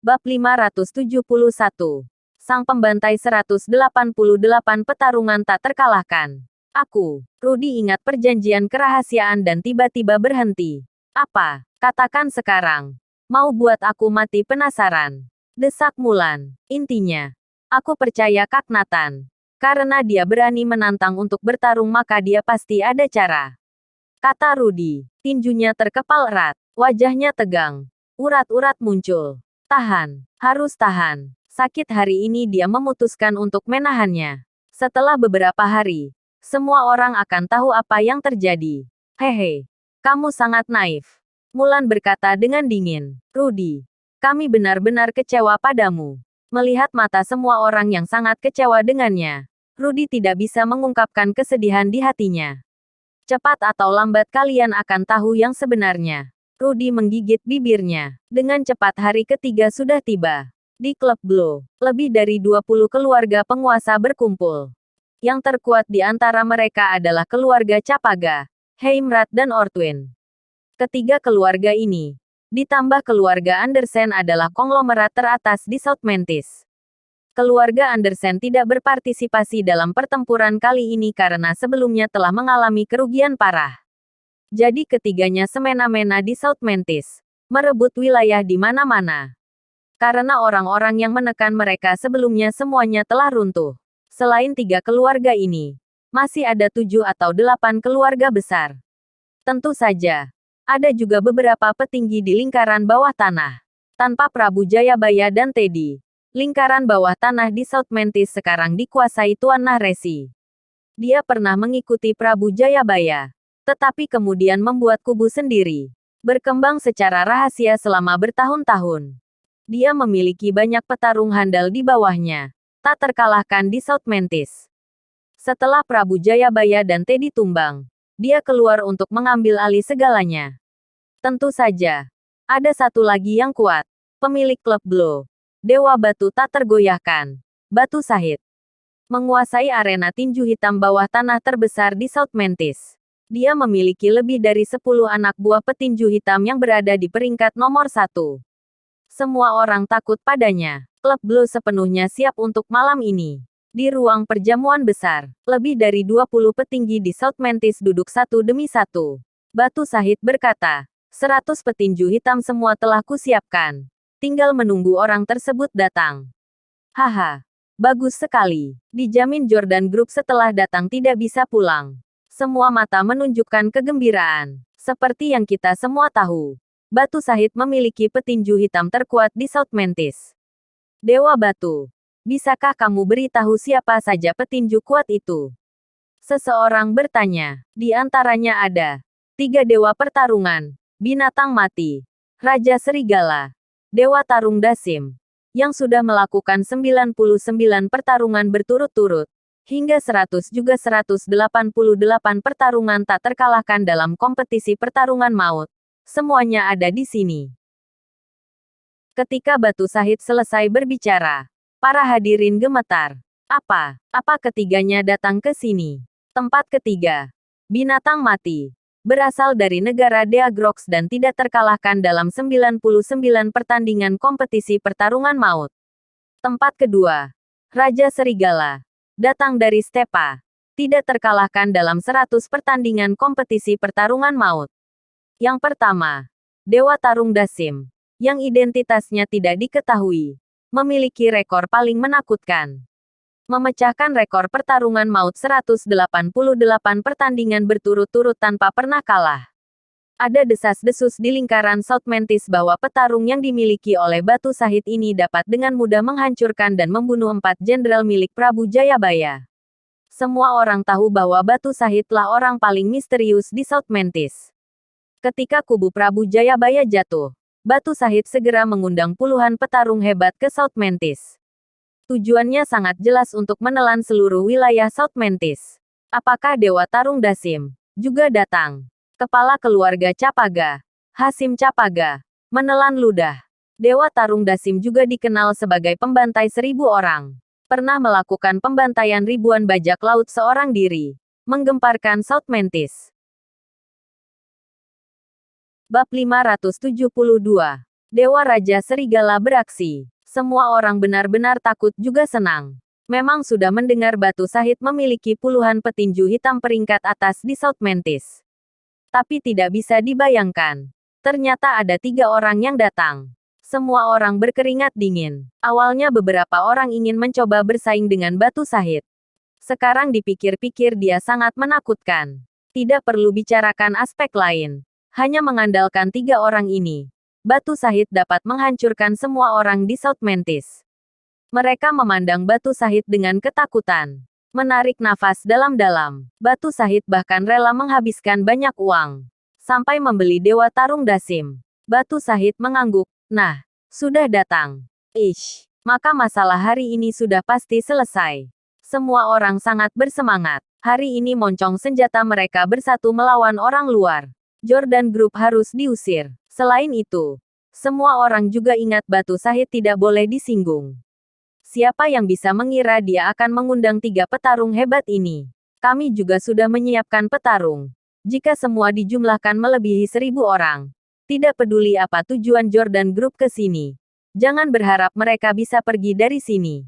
Bab 571. Sang pembantai 188 pertarungan tak terkalahkan. Aku, Rudy, ingat perjanjian kerahasiaan dan tiba-tiba berhenti. Apa? Katakan sekarang. Mau buat aku mati penasaran. Desak Mulan. Intinya, aku percaya Kak Nathan. Karena dia berani menantang untuk bertarung maka dia pasti ada cara. Kata Rudy. Tinjunya terkepal erat. Wajahnya tegang. Urat-urat muncul. Tahan. Harus tahan. Sakit hari ini dia memutuskan untuk menahannya. Setelah beberapa hari, semua orang akan tahu apa yang terjadi. Hehe. Kamu sangat naif. Mulan berkata dengan dingin. Rudy. Kami benar-benar kecewa padamu. Melihat mata semua orang yang sangat kecewa dengannya, Rudy tidak bisa mengungkapkan kesedihan di hatinya. Cepat atau lambat kalian akan tahu yang sebenarnya. Rudy menggigit bibirnya. Dengan cepat hari ketiga sudah tiba. Di klub Blow, lebih dari 20 keluarga penguasa berkumpul. Yang terkuat di antara mereka adalah keluarga Capaga, Heimrat dan Ortwin. Ketiga keluarga ini, ditambah keluarga Andersen adalah konglomerat teratas di South Mantis. Keluarga Andersen tidak berpartisipasi dalam pertempuran kali ini karena sebelumnya telah mengalami kerugian parah. Jadi ketiganya semena-mena di South Mantis, merebut wilayah di mana-mana. Karena orang-orang yang menekan mereka sebelumnya semuanya telah runtuh. Selain tiga keluarga ini, masih ada 7 atau 8 keluarga besar. Tentu saja, ada juga beberapa petinggi di lingkaran bawah tanah. Tanpa Prabu Jayabaya dan Teddy, lingkaran bawah tanah di South Mantis sekarang dikuasai Tuan Nahresi. Dia pernah mengikuti Prabu Jayabaya, tetapi kemudian membuat kubu sendiri. Berkembang secara rahasia selama bertahun-tahun. Dia memiliki banyak petarung handal di bawahnya. Tak terkalahkan di South Mantis. Setelah Prabu Jayabaya dan Teddy tumbang, dia keluar untuk mengambil alih segalanya. Tentu saja, ada satu lagi yang kuat. Pemilik klub Blow. Dewa Batu tak tergoyahkan. Batu Sahid. Menguasai arena tinju hitam bawah tanah terbesar di South Mantis. Dia memiliki lebih dari 10 anak buah petinju hitam yang berada di peringkat nomor 1. Semua orang takut padanya. Klub Blow sepenuhnya siap untuk malam ini. Di ruang perjamuan besar, lebih dari 20 petinggi di South Mantis duduk satu demi satu. Batu Sahid berkata, 100 petinju hitam semua telah kusiapkan. Tinggal menunggu orang tersebut datang. Haha, bagus sekali. Dijamin Jordan Group setelah datang tidak bisa pulang. Semua mata menunjukkan kegembiraan. Seperti yang kita semua tahu, Batu Sahid memiliki petinju hitam terkuat di South Mantis. Dewa Batu, bisakah kamu beritahu siapa saja petinju kuat itu? Seseorang bertanya. Di antaranya ada 3 dewa pertarungan, binatang mati, Raja Serigala, Dewa Tarung Dasim, yang sudah melakukan 99 pertarungan berturut-turut. Hingga 100 juga 188 pertarungan tak terkalahkan dalam kompetisi pertarungan maut. Semuanya ada di sini. Ketika Batu Sahid selesai berbicara, para hadirin gemetar. Apa ketiganya datang ke sini? Tempat ketiga. Binatang mati. Berasal dari negara Deagrox dan tidak terkalahkan dalam 99 pertandingan kompetisi pertarungan maut. Tempat kedua. Raja Serigala. Datang dari Stepa. Tidak terkalahkan dalam 100 pertandingan kompetisi pertarungan maut. Yang pertama. Dewa Tarung Dasim. Yang identitasnya tidak diketahui. Memiliki rekor paling menakutkan. Memecahkan rekor pertarungan maut 188 pertandingan berturut-turut tanpa pernah kalah. Ada desas-desus di lingkaran South Mantis bahwa petarung yang dimiliki oleh Batu Sahid ini dapat dengan mudah menghancurkan dan membunuh 4 jenderal milik Prabu Jayabaya. Semua orang tahu bahwa Batu Sahidlah orang paling misterius di South Mantis. Ketika kubu Prabu Jayabaya jatuh, Batu Sahid segera mengundang puluhan petarung hebat ke South Mantis. Tujuannya sangat jelas untuk menelan seluruh wilayah South Mantis. Apakah Dewa Tarung Dasim juga datang? Kepala keluarga Capaga, Hasim Capaga, menelan ludah. Dewa Tarung Dasim juga dikenal sebagai pembantai 1000 orang. Pernah melakukan pembantaian ribuan bajak laut seorang diri. Menggemparkan South Mantis. Bab 572. Dewa Raja Serigala beraksi. Semua orang benar-benar takut juga senang. Memang sudah mendengar Batu Sahid memiliki puluhan petinju hitam peringkat atas di South Mantis. Tapi tidak bisa dibayangkan. Ternyata ada 3 orang yang datang. Semua orang berkeringat dingin. Awalnya beberapa orang ingin mencoba bersaing dengan Batu Sahid. Sekarang dipikir-pikir dia sangat menakutkan. Tidak perlu bicarakan aspek lain. Hanya mengandalkan 3 orang ini. Batu Sahid dapat menghancurkan semua orang di South Mantis. Mereka memandang Batu Sahid dengan ketakutan. Menarik nafas dalam-dalam. Batu Sahid bahkan rela menghabiskan banyak uang. Sampai membeli Dewa Tarung Dasim. Batu Sahid mengangguk. Nah, sudah datang. Maka masalah hari ini sudah pasti selesai. Semua orang sangat bersemangat. Hari ini moncong senjata mereka bersatu melawan orang luar. Jordan Group harus diusir. Selain itu, semua orang juga ingat Batu Sahid tidak boleh disinggung. Siapa yang bisa mengira dia akan mengundang 3 petarung hebat ini? Kami juga sudah menyiapkan petarung. Jika semua dijumlahkan melebihi 1000 orang. Tidak peduli apa tujuan Jordan Group ke sini. Jangan berharap mereka bisa pergi dari sini.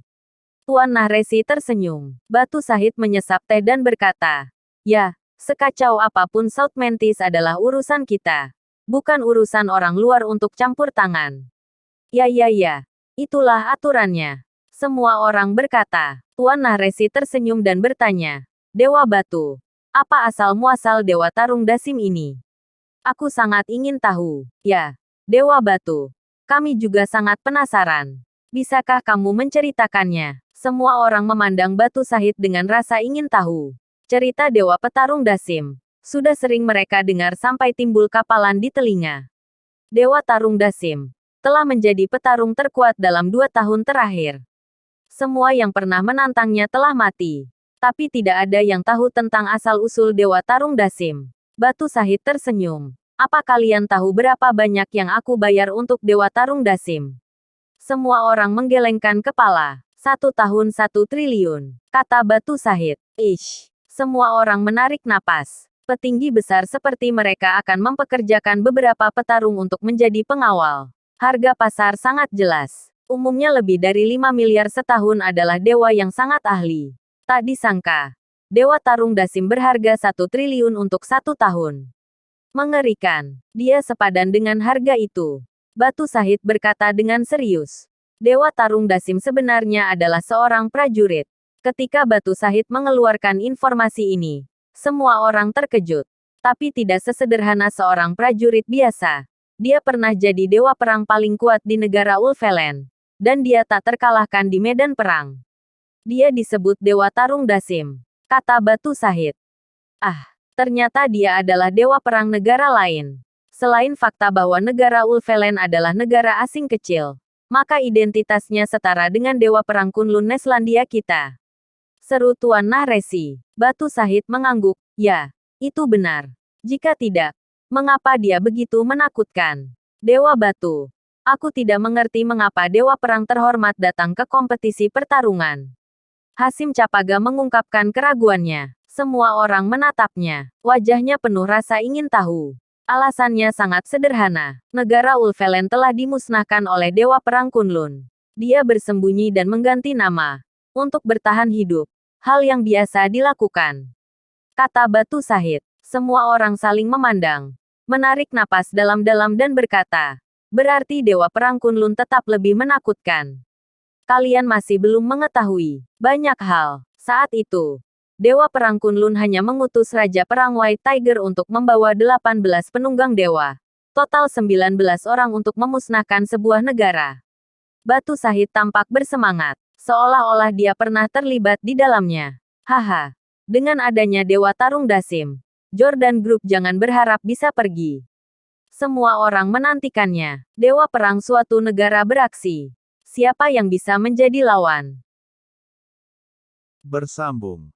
Tuan Nahresi tersenyum. Batu Sahid menyesap teh dan berkata, ya, sekacau apapun South Mantis adalah urusan kita. Bukan urusan orang luar untuk campur tangan. Ya. Itulah aturannya. Semua orang berkata. Tuan Nahresi tersenyum dan bertanya. Dewa Batu. Apa asal-muasal Dewa Tarung Dasim ini? Aku sangat ingin tahu. Ya. Dewa Batu. Kami juga sangat penasaran. Bisakah kamu menceritakannya? Semua orang memandang Batu Sahid dengan rasa ingin tahu. Cerita Dewa Petarung Dasim. Sudah sering mereka dengar sampai timbul kapalan di telinga. Dewa Tarung Dasim telah menjadi petarung terkuat dalam 2 tahun terakhir. Semua yang pernah menantangnya telah mati. Tapi tidak ada yang tahu tentang asal-usul Dewa Tarung Dasim. Batu Sahid tersenyum. Apa kalian tahu berapa banyak yang aku bayar untuk Dewa Tarung Dasim? Semua orang menggelengkan kepala. 1 tahun 1 triliun, kata Batu Sahid. Semua orang menarik napas. Petinggi besar seperti mereka akan mempekerjakan beberapa petarung untuk menjadi pengawal. Harga pasar sangat jelas. Umumnya lebih dari 5 miliar setahun adalah dewa yang sangat ahli. Tak disangka. Dewa Tarung Dasim berharga 1 triliun untuk 1 tahun. Mengerikan. Dia sepadan dengan harga itu. Batu Sahid berkata dengan serius. Dewa Tarung Dasim sebenarnya adalah seorang prajurit. Ketika Batu Sahid mengeluarkan informasi ini, semua orang terkejut. Tapi tidak sesederhana seorang prajurit biasa. Dia pernah jadi dewa perang paling kuat di negara Ulfelen. Dan dia tak terkalahkan di medan perang. Dia disebut Dewa Tarung Dasim, kata Batu Sahid. Ternyata dia adalah dewa perang negara lain. Selain fakta bahwa negara Ulfelen adalah negara asing kecil, maka identitasnya setara dengan dewa perang Kunlun Neslandia kita. Seru Tuan Nahresi. Batu Sahid mengangguk. Ya, itu benar. Jika tidak, mengapa dia begitu menakutkan? Dewa Batu. Aku tidak mengerti mengapa dewa perang terhormat datang ke kompetisi pertarungan. Hasim Capaga mengungkapkan keraguannya. Semua orang menatapnya. Wajahnya penuh rasa ingin tahu. Alasannya sangat sederhana. Negara Ulfelen telah dimusnahkan oleh dewa perang Kunlun. Dia bersembunyi dan mengganti nama. Untuk bertahan hidup. Hal yang biasa dilakukan. Kata Batu Sahid. Semua orang saling memandang. Menarik napas dalam-dalam dan berkata. Berarti Dewa Perang Kunlun tetap lebih menakutkan. Kalian masih belum mengetahui banyak hal. Saat itu, Dewa Perang Kunlun hanya mengutus Raja Perang White Tiger untuk membawa 18 penunggang dewa. Total 19 orang untuk memusnahkan sebuah negara. Batu Sahid tampak bersemangat. Seolah-olah dia pernah terlibat di dalamnya. Haha. Dengan adanya Dewa Tarung Dasim, Jordan Group jangan berharap bisa pergi. Semua orang menantikannya. Dewa perang suatu negara beraksi. Siapa yang bisa menjadi lawan? Bersambung.